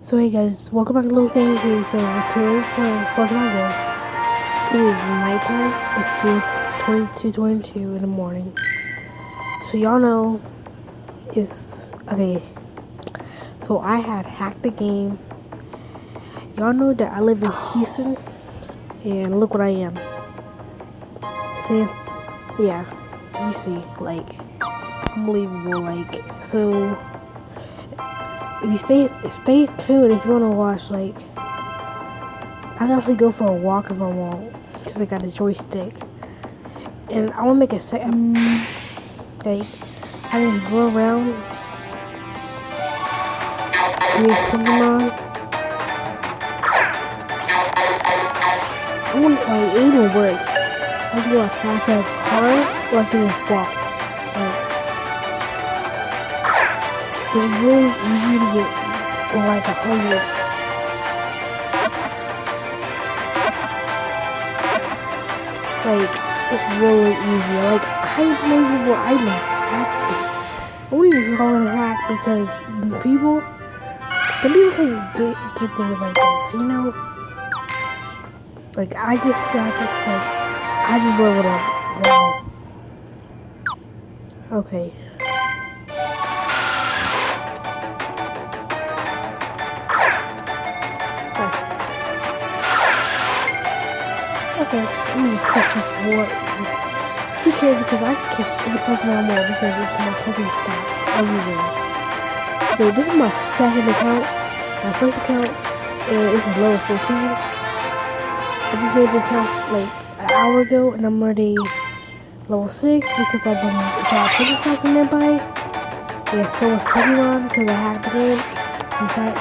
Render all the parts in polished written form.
So hey guys, welcome back to Lowe's Gaming Series. So today we're playing Pokemon Go. It is nighttime. It's 2:22 in the morning. So y'all know it's okay. So I had hacked the game. Y'all know that I live in Houston, and look what I am. See, yeah, you see, like unbelievable. Like so. If you stay tuned, if you wanna watch, like, I can actually go for a walk if I want, because I got a joystick, and I wanna make a set. Like, I just go around, do Pokemon. I want like it even works. I can go as fast as a car, or I can just walk. Like, it's really easy to get like 100. Like, it's really easy. Like, unbelievable item. I wouldn't even call it a hack because the people can get things like this, you know? Like, I just got this, like, I just leveled up. Wow. Okay. Okay, let me just catch this war. Who cares, because I can catch any Pokemon war because it's my Pokemon stop everywhere. So this is my second account. My first account is level 14. I just made the account like an hour ago and I'm already level 6 because I've been trying Pokemon nearby. There's so much Pokemon because I hacked the game. I'm trying to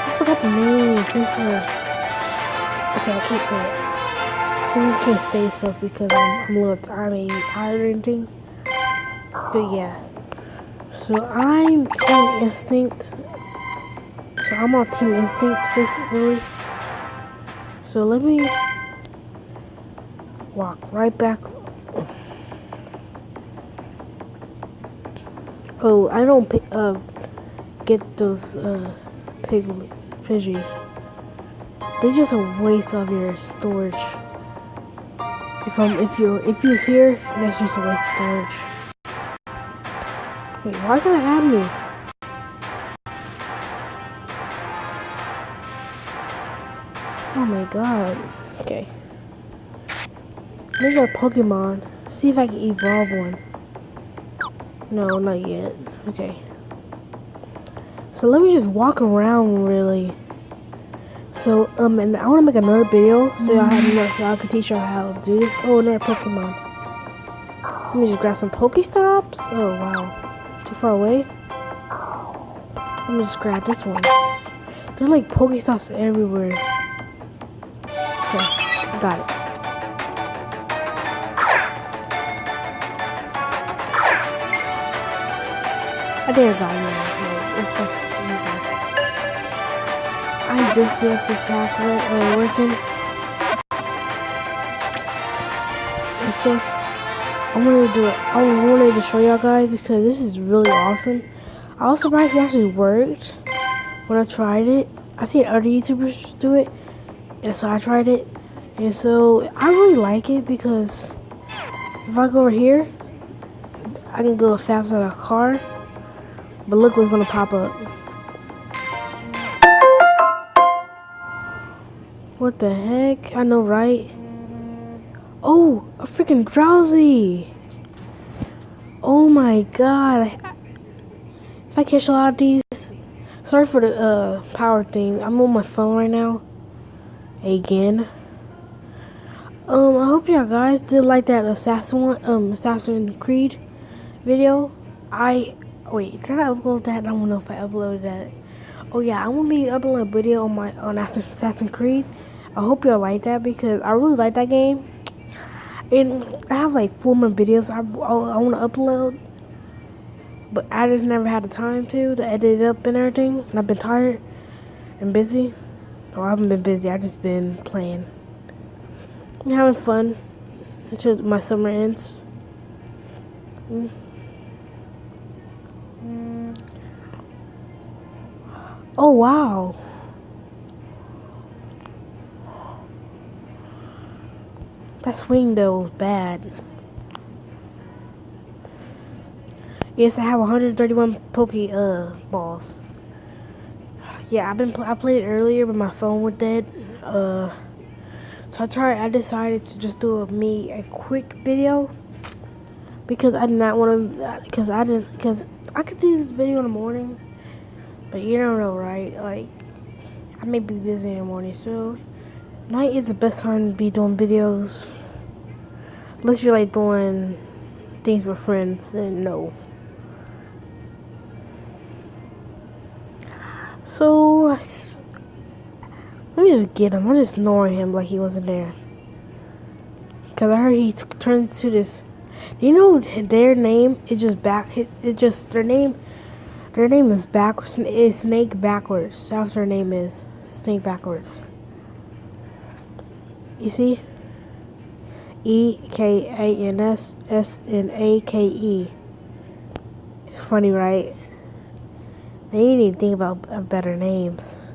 I forgot the name. Okay, I can't say it. I can't stay stuff because I'm a little tired or anything. But yeah. So I'm Team Instinct. So I'm on Team Instinct basically. So let me walk right back. Oh, I don't get those Pidgeys. They're just a waste of your storage. If you're here, that's just a waste of storage. Wait, why can't I have me? Oh my god. Okay. Maybe a Pokemon. See if I can evolve one. No, not yet. Okay. So let me just walk around really. So and I want to make another video so y'all can teach y'all how to do this. Oh, another Pokemon. Let me just grab some Pokestops. Oh wow, too far away. Let me just grab this one. There's like Pokestops everywhere. Okay, got it. I think I got it now. So it's just easy. I just get this hack working and stuff. I wanted to show y'all guys because this is really awesome. I was surprised it actually worked when I tried it. I seen other YouTubers do it, and so I tried it, and so I really like it because if I go over here, I can go faster than a car. But look what's gonna pop up. What the heck? I know, right? Oh, a freaking Drowsy! Oh my god. If I catch a lot of these... Sorry for the power thing. I'm on my phone right now. Again. I hope y'all guys did like that Assassin's Creed video. Wait, did I upload that? I don't know if I uploaded that. Oh yeah, I'm gonna be uploading a video on Assassin's Creed. I hope y'all like that because I really like that game. And I have like 4 more videos I want to upload, but I just never had the time to edit it up and everything. And I've been tired and busy. Oh, I haven't been busy. I've just been playing and having fun until my summer ends. Oh wow. That swing though was bad. Yes, I have 131 balls. Yeah, I played it earlier, but my phone was dead. So I decided to just do a quick video because I did not want to because I could do this video in the morning, but you don't know, right? Like I may be busy in the morning, so night is the best time to be doing videos. Unless you're like doing things with friends, then no. So let me just get him. I'm just ignoring him like he wasn't there. Cause I heard he turned into this. Do you know their name is just back? It just their name. Their name is backwards. Is Snake backwards. That's what their name is. Snake backwards. You see? EKANSSNAKE. It's funny, right? They need to think about better names.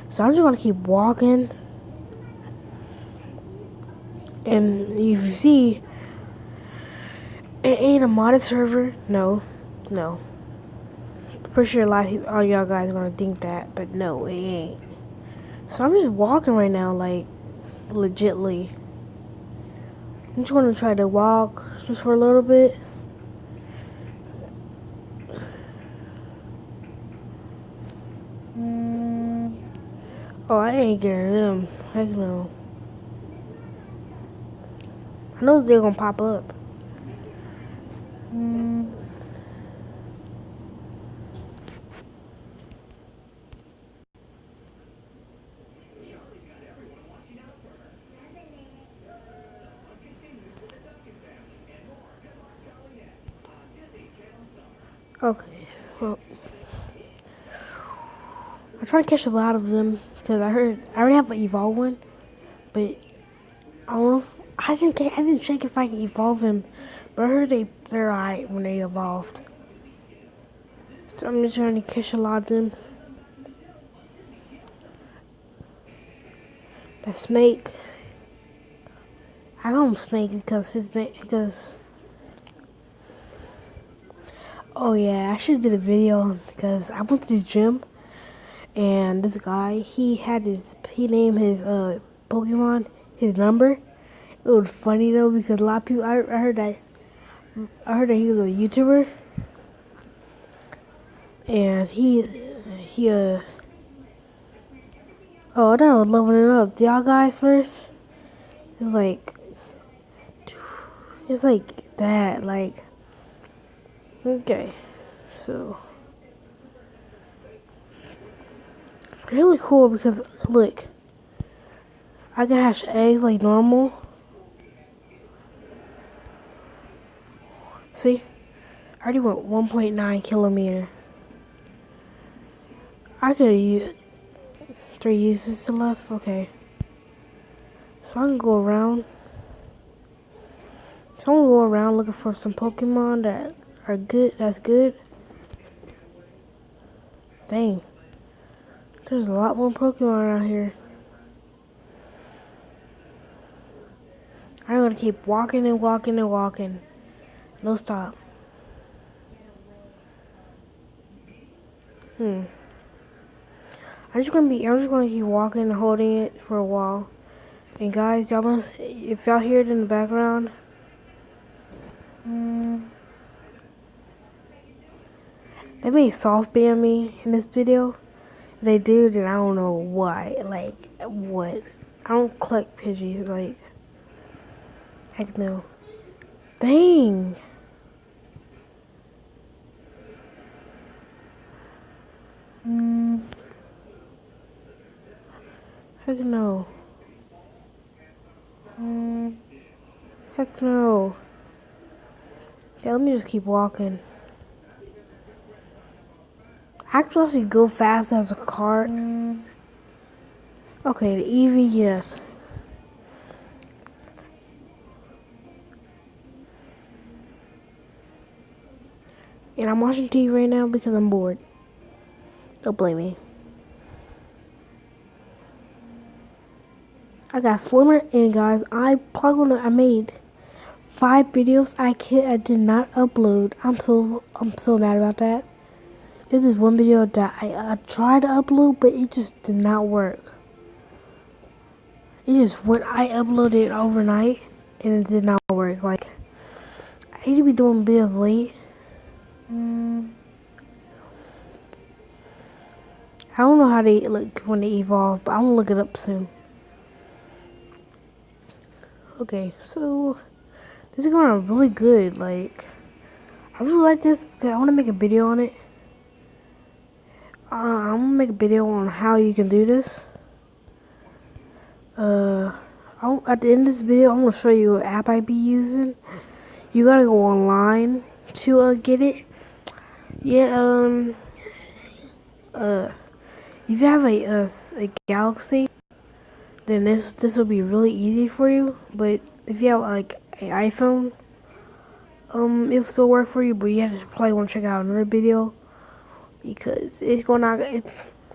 So I'm just gonna keep walking. And if you see, it ain't a modded server. No. Pretty sure all y'all guys are gonna think that, but no, it ain't. So I'm just walking right now, like, legitly. I'm just gonna try to walk just for a little bit. Oh, I ain't getting them. Heck no. I know they're gonna pop up. Okay. Well, I'm trying to catch a lot of them because I already have an evolve one, but I don't know if I didn't check if I can evolve him, but I heard they're alright when they evolved. So I'm just trying to catch a lot of them. That snake. I call him Snake because his name oh yeah, I should have did a video because I went to the gym and this guy he named his Pokemon his number. It was funny though because a lot of people I heard that he was a YouTuber and oh I thought I was leveling it up. Do y'all guys first? It's like that, like okay. So really cool because look, I can hatch eggs like normal. See, I already went 1.9 kilometer. I could use 3 uses left. Okay, so I can go around. So I'm gonna go around looking for some Pokemon that are good. That's good. Dang, there's a lot more Pokemon around here. I'm gonna keep walking and walking and walking. No stop. I'm just gonna keep walking and holding it for a while. And guys, if y'all hear it in the background, they may soft ban me in this video. If they do, then I don't know why. Like, what? I don't collect Pidgeys, like, heck no. Dang. Heck no. Heck no. Yeah, let me just keep walking. Actually go fast as a car. Okay, the Eevee, yes. And I'm watching TV right now because I'm bored. Don't blame me. I got 4 more, and guys, I made 5 videos I did not upload. I'm so mad about that. This is one video that I tried to upload, but it just did not work. It just when I uploaded it overnight, and it did not work. Like, I hate to be doing videos late. I don't know how they look when they evolve, but I'm gonna look it up soon. Okay, so this is going really good. Like, I really like this because I want to make a video on it. I'm gonna make a video on how you can do this. At the end of this video, I'm gonna show you what app I be using. You gotta go online to get it. Yeah. If you have a Galaxy, then this will be really easy for you. But if you have like an iPhone, it'll still work for you. But you have to probably want to check out another video because it's gonna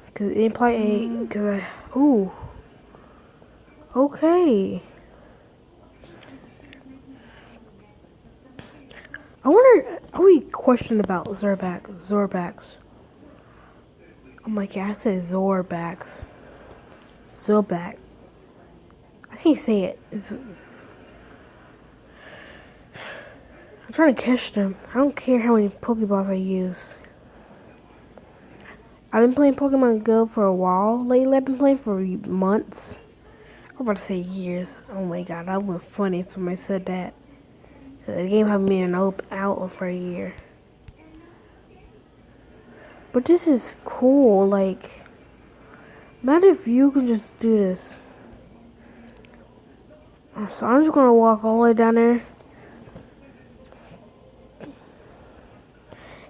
because it probably because ooh. Okay. I wonder, are we questioned about Zorbax? Oh my god, I said Zorbax. Zorbax. I can't say it. I'm trying to catch them. I don't care how many Pokeballs I use. I've been playing Pokemon Go for a while. Lately, I've been playing for months. I'm about to say years. Oh my god, that would be funny if somebody said that. The game hasn't been out for a year. But this is cool. Like, imagine if you can just do this. So I'm just gonna walk all the way down there.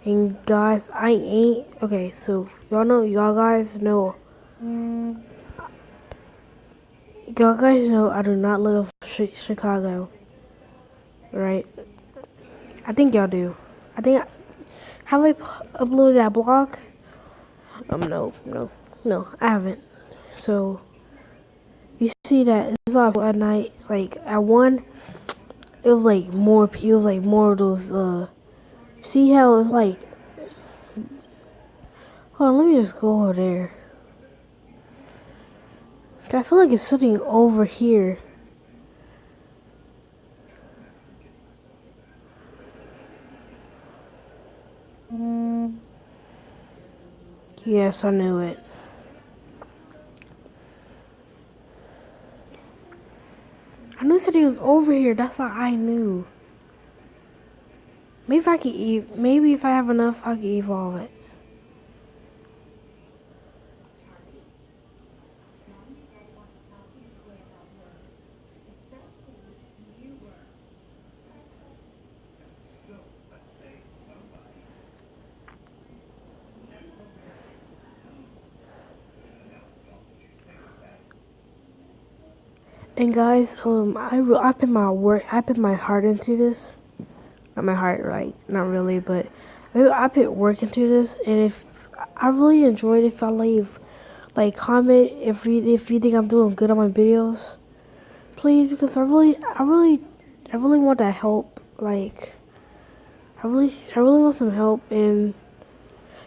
And guys, I ain't okay. So y'all guys know I do not live in Chicago, right? I think y'all do. Have I uploaded that blog? No, I haven't. So you see that it's like at night, like at 1, it was like more of those. See how it's like. Hold on, let me just go over there. I feel like it's sitting over here. Yes, I knew it. I knew something was over here. That's how I knew. Maybe if I could maybe if I have enough, I can evolve it. And guys, I put my heart into this. Not my heart, right? Not really, but I put work into this. And if I really enjoyed it, if I leave, like, comment if you think I'm doing good on my videos, please, because I really want that help. Like, I really want some help. And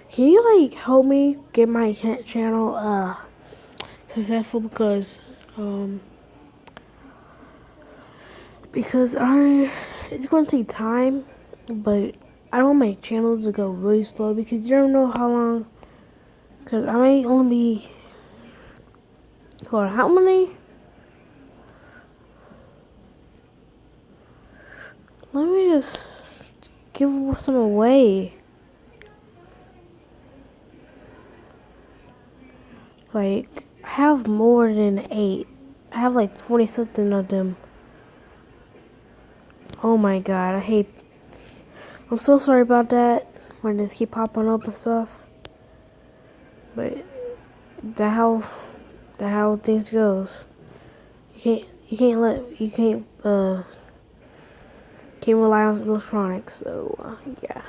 can you like help me get my channel successful because it's going to take time, but I don't want my channel to go really slow because you don't know how long, because I may only be, hold on, how many? Let me just give some away. Like, I have more than 8. I have like 20 something of them. Oh my god, I'm so sorry about that when this keep popping up and stuff. But that how things goes. You can't rely on electronics, so yeah.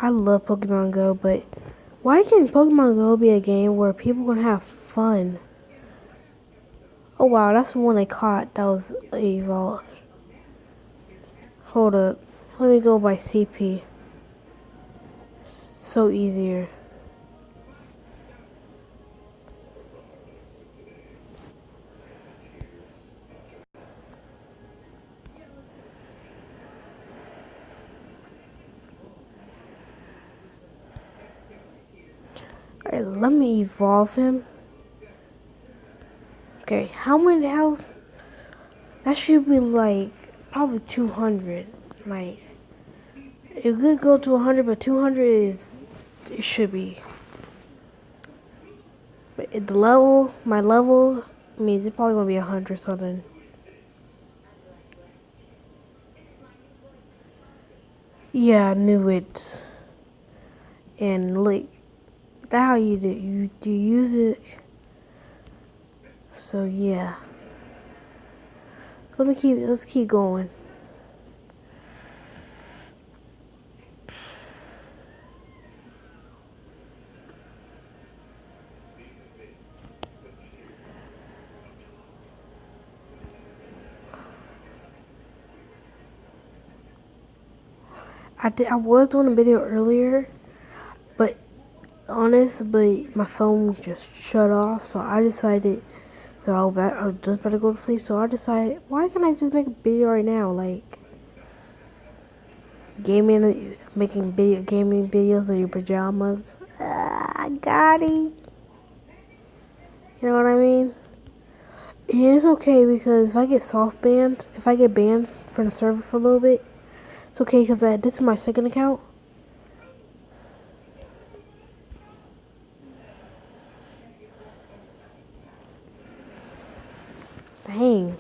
I love Pokemon Go, but why can't Pokemon Go be a game where people can have fun? Oh wow, that's the one I caught that was evolved. Hold up. Let me go by CP. So easier. Alright, let me evolve him. Okay, how that should be like probably 200. Like it could go to 100, but 200 is it should be. But at my level means it's probably gonna be 100 something. Yeah, I knew it. And like that's how you do you use it. So yeah. Let's keep going. I was doing a video earlier, but my phone just shut off, so I decided I was just about to go to sleep, so I decided, why can't I just make a video right now, like making gaming videos in your pajamas? I got it. You know what I mean? And it's okay because if I get banned from the server for a little bit, it's okay because this is my second account. Dang.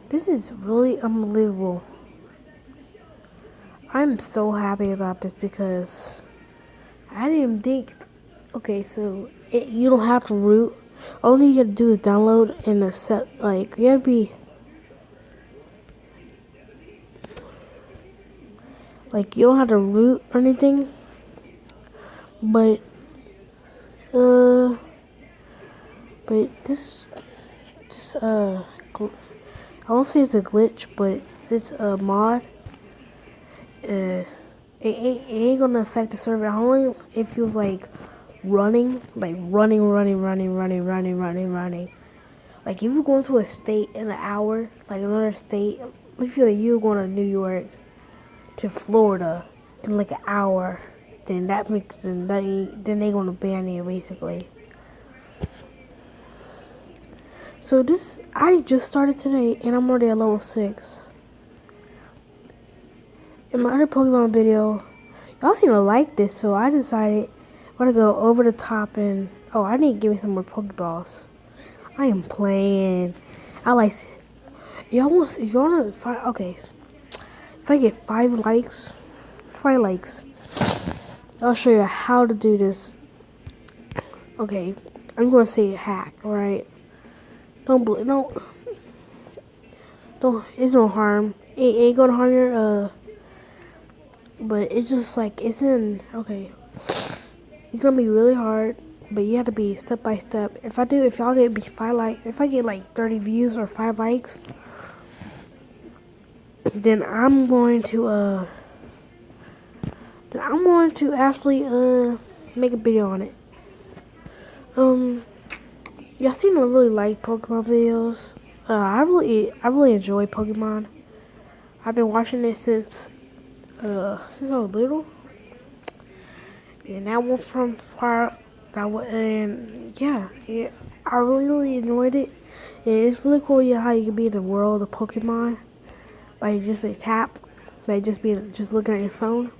This is really unbelievable. I'm so happy about this because I didn't even think. Okay, so you don't have to root. All you gotta do is download and accept. Like you gotta be. Like you don't have to root or anything. But this I won't say it's a glitch, but it's a mod. It ain't gonna affect the server. Only if it was like running. Like if you're going to a state in an hour, like another state, if you're going to New York to Florida in like an hour, then then they gonna ban you basically. So I just started today and I'm already at level 6. In my other Pokemon video, y'all seem to like this, so I decided I'm gonna go over the top and I need to give me some more Pokeballs. I am playing. If y'all wanna find, okay, if I get 5 likes, I'll show you how to do this. Okay, I'm gonna say hack, alright? Don't, it's no harm. It ain't gonna harm your, but it's just like, okay. It's gonna be really hard, but you have to be step by step. If y'all get if I get like 30 views or 5 likes, then I'm going to actually make a video on it. Y'all seem to really like Pokemon videos. I really enjoy Pokemon. I've been watching it since I was little. And that one from far, and yeah, I really enjoyed it. And it's really cool how you can be in the world of Pokemon by just a tap, by just looking at your phone.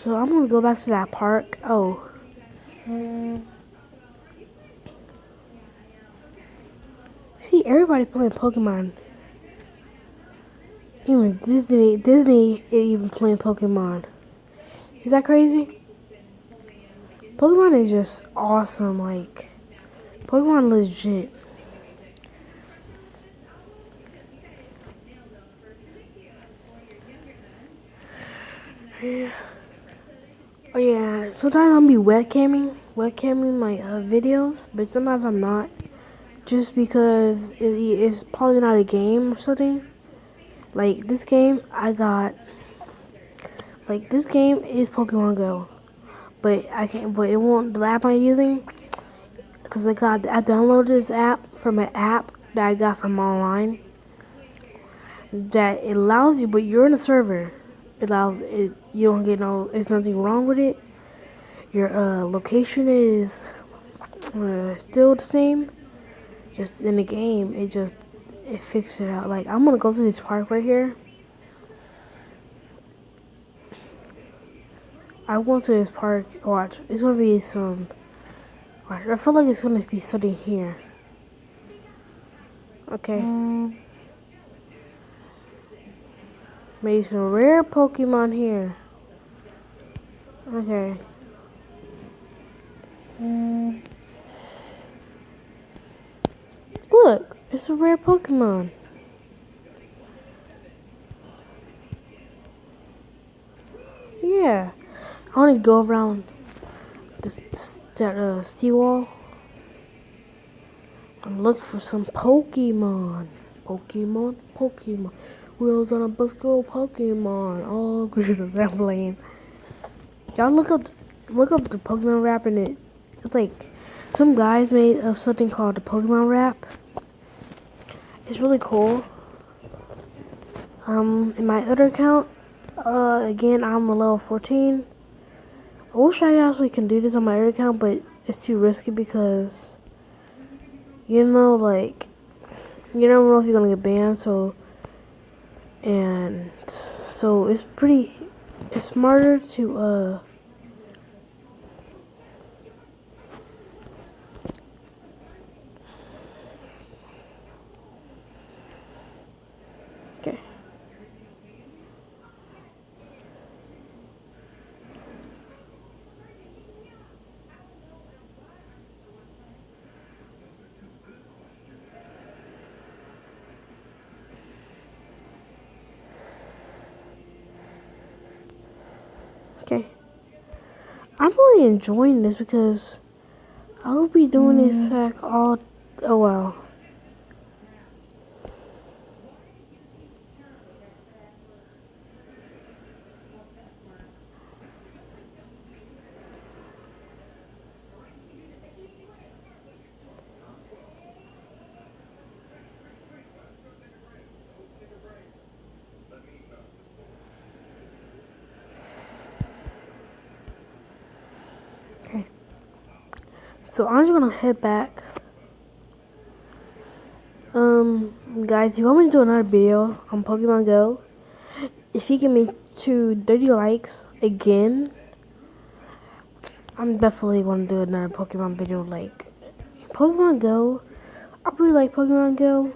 So I'm gonna go back to that park. See, everybody playing Pokemon. Even Disney even playing Pokemon. Is that crazy? Pokemon is just awesome. Like, Pokemon legit. Oh yeah, sometimes I'll be webcamming my videos, but sometimes I'm not. Just because it's probably not a game or something. Like this game, this game is Pokemon Go, but I can't. But it won't. The app I'm using, because I downloaded this app from an app that I got from online. That it allows you, but you're in a server. It allows it. You don't get no. There's nothing wrong with it. Your location is still the same. Just in the game, it fixed it out. Like I'm gonna go to this park right here. I went to this park. Watch, it's gonna be some. Watch, I feel like it's gonna be something here. Okay. Maybe some rare Pokemon here. Okay. Look, it's a rare Pokemon. Yeah. I wanna go around that seawall and look for some Pokemon. Pokemon. Wheels on a bus go Pokemon. Oh, goodness, I'm playing. Y'all look up the Pokemon rap and it's like some guys made of something called the Pokemon rap. It's really cool. In my other account, again I'm a level 14. I wish I actually can do this on my other account, but it's too risky because like you never know if you're gonna get banned. So it's smarter to okay. Okay. I'm really enjoying this because I'll be doing this like all. Oh wow. Okay. So I'm just gonna head back. Guys, if you want me to do another video on Pokemon Go, if you give me to 30 likes again, I'm definitely gonna do another Pokemon video. Like Pokemon Go, I really like Pokemon Go.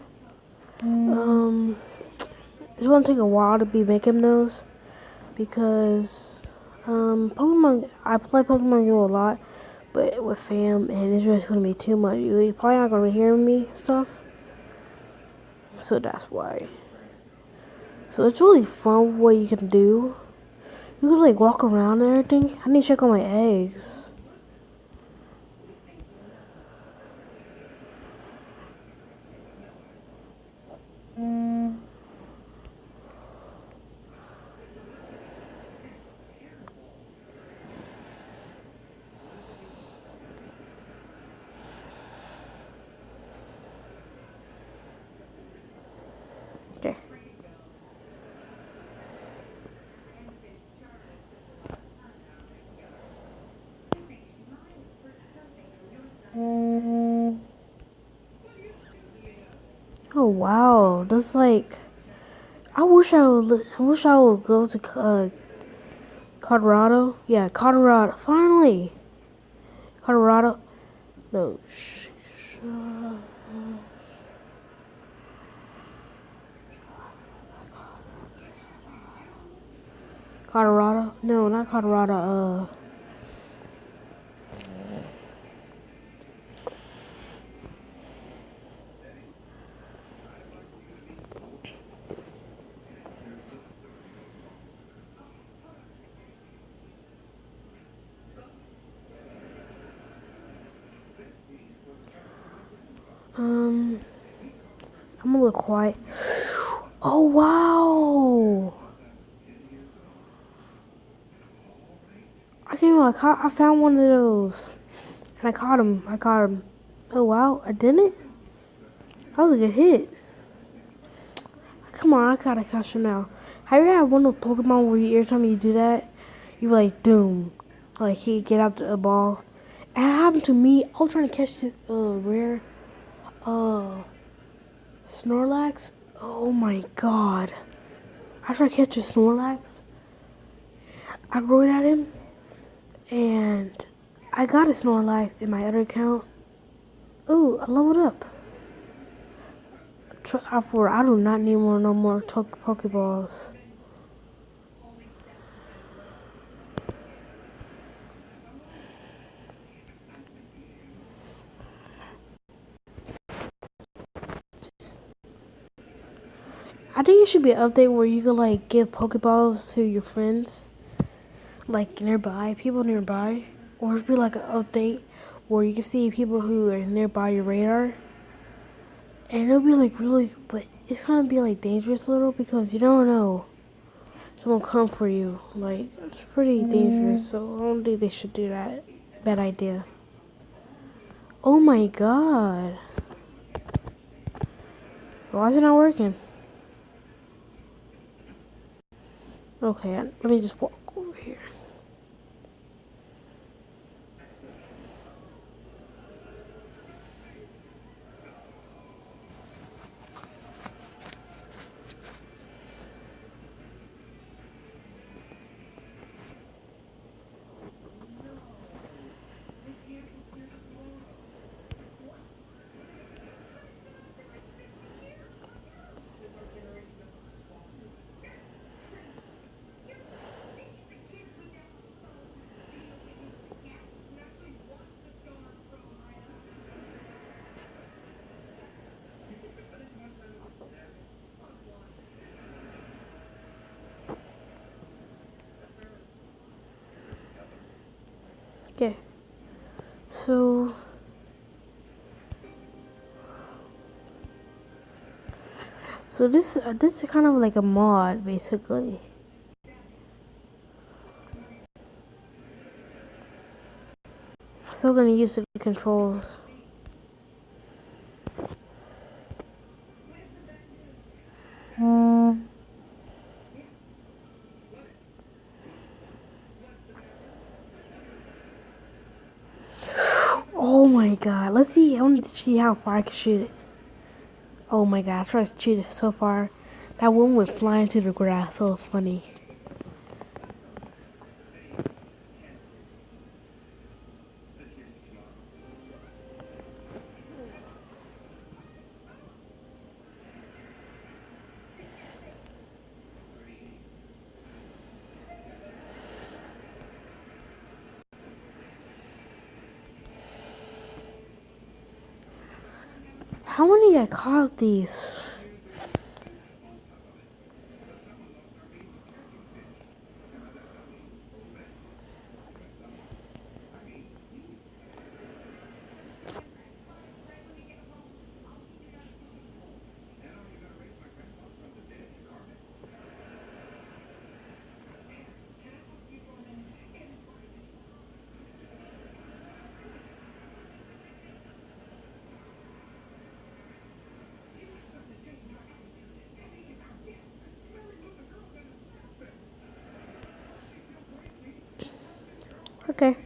It's gonna take a while to be making those because Pokemon. I play Pokemon Go a lot, but with fam, and it's just gonna be too much. You're probably not gonna hear me and stuff, so that's why. So it's really fun what you can do. You can like walk around and everything. I need to check on my eggs. Okay. Oh wow, that's like. I wish I would go to Colorado. Yeah, Colorado. Finally, Colorado. No. Colorado? No, not Colorado. Um, I'm a little quiet. Oh wow! I found one of those, and I caught him. Oh wow! I didn't. That was a good hit. Come on, I gotta catch him now. Have you had one of those Pokemon where every time you do that, you like doom, like he get out the ball? It happened to me. I was trying to catch this rare uh Snorlax. Oh my god! I tried to catch a Snorlax. I rode at him, and I got a Snorlax in my other account. Ooh, I leveled up. I do not need no more Pokeballs. I think it should be an update where you can like give Pokeballs to your friends, like nearby, people nearby, or it'd be like an update where you can see people who are nearby your radar, and it'll be like really, but it's gonna be like dangerous a little because you don't know someone come for you. Like it's pretty dangerous, so I don't think they should do that. Bad idea. Oh my god, why is it not working? Okay, let me just walk over here. Okay, so this is kind of like a mod basically. Still gonna use the controls. Oh my god, let's see. I want to see how far I can shoot it. Oh my god, I tried to shoot it so far. That one went flying to the grass. So funny. How many I caught these? Okay.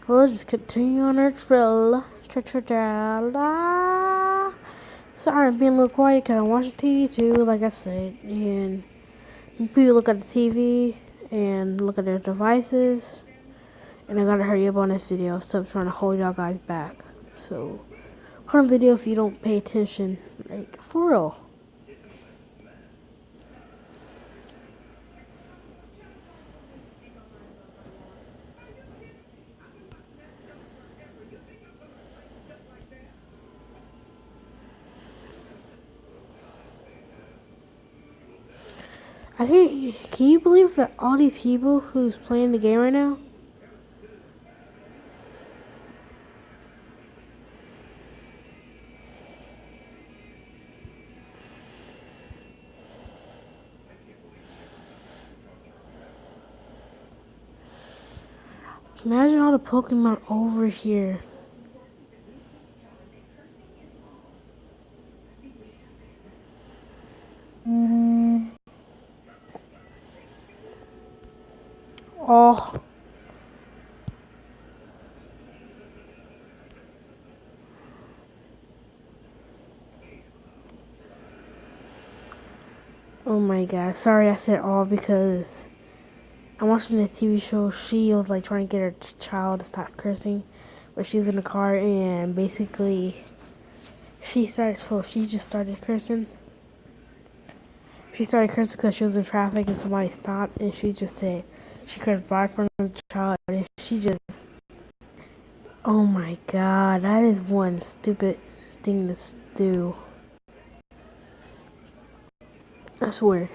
Well, let's just continue on our trail. Sorry, I'm being a little quiet because I'm watching TV too, like I said. And people look at the TV and look at their devices. And I gotta hurry up on this video, so I'm trying to hold y'all guys back. So, cut on video if you don't pay attention. Like, for real. I think, can you believe that all these people who's playing the game right now? Imagine all the Pokemon over here. Oh. Oh my god. Sorry I said all because I'm watching this TV show. She was like trying to get her child to stop cursing. But she was in the car and basically she just started cursing. She started cursing because she was in traffic and somebody stopped and she just said she cursed right in front of the child and she just, oh my god, that is one stupid thing to do. I swear.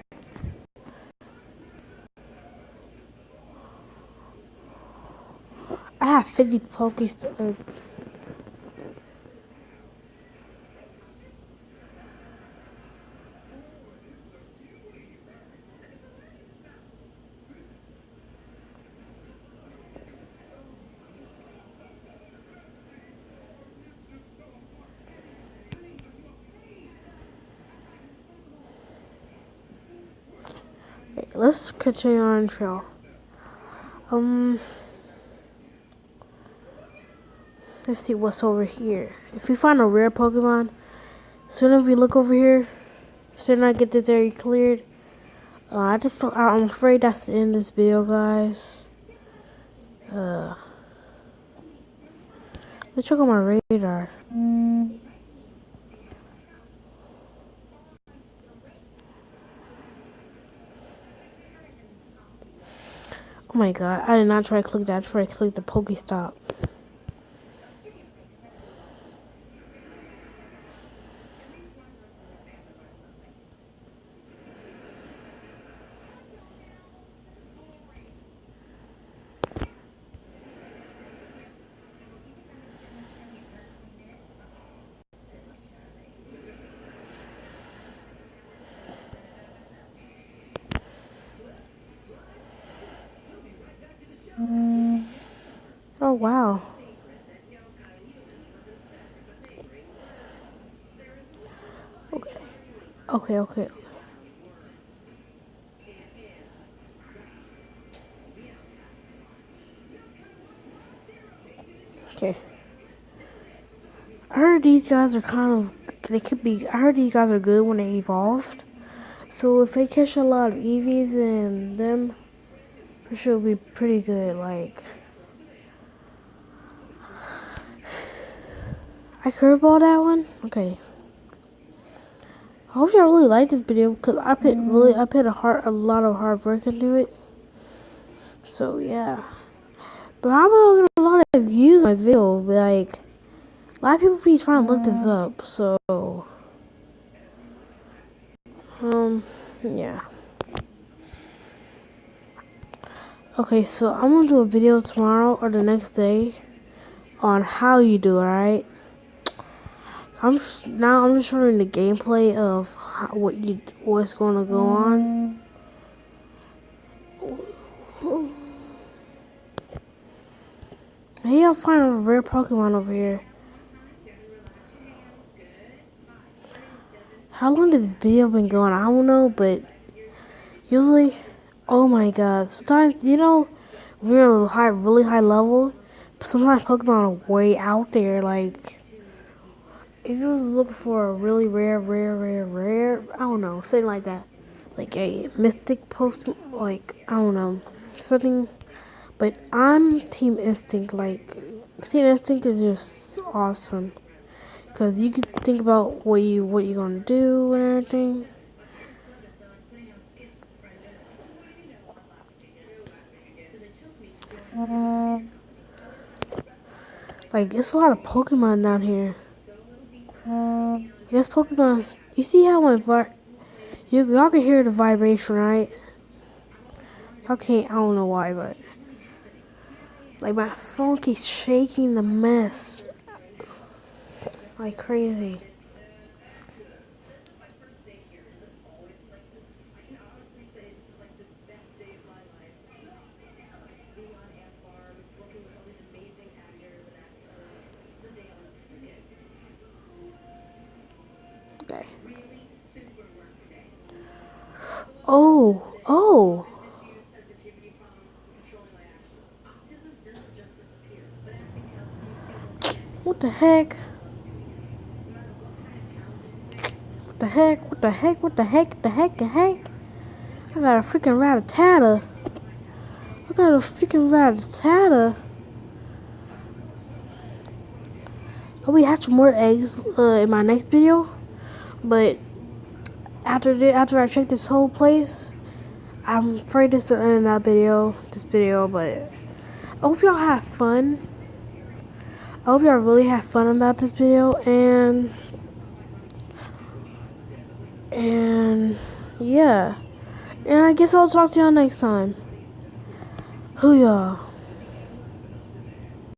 I have 50 Pokés to, okay, let's continue on trail. Let's see what's over here. If we find a rare Pokemon, soon as we look over here, soon as I get this area cleared, I'm afraid that's the end of this video, guys. Let's check on my radar. Oh my god, I did not try to click that. I tried to click the Pokestop. Oh wow. Okay. Okay. Okay. I heard these guys are I heard these guys are good when they evolved. So if they catch a lot of Eevees and them, it should be pretty good. Like, I curveball that one? Okay. I hope y'all really like this video because I put a lot of hard work into it. So yeah. But I'm gonna get a lot of views on my video, but like a lot of people be trying to look this up, so yeah. Okay, so I'm gonna do a video tomorrow or the next day on how you do it, alright? I'm just showing the gameplay of what's gonna go on. Maybe I'll find a rare Pokemon over here. How long has this video been going? I don't know, but usually, oh my god, sometimes, we're at a really high level, but sometimes Pokemon are way out there, like, if you was looking for a really rare, I don't know, something like that, like a mystic post, like, I don't know, something, but I'm Team Instinct, like, Team Instinct is just awesome, because you can think about what you're gonna do and everything. Like, it's a lot of Pokemon down here. Yes, Pokemon. You see how y'all can hear the vibration, right? Y'all can't. I don't know why, but like my phone keeps shaking the mess like crazy. Oh, oh. What the heck? What the heck? What the heck? What the heck? The heck? The heck? I got a freaking rat-a-tat-a. I got a freaking rat-a-tat-a. I'll be hatching more eggs in my next video. But after I check this whole place, I'm afraid this will end that video. But I hope y'all have fun. I hope y'all really have fun about this video, and yeah. And I guess I'll talk to y'all next time. Hoo y'all.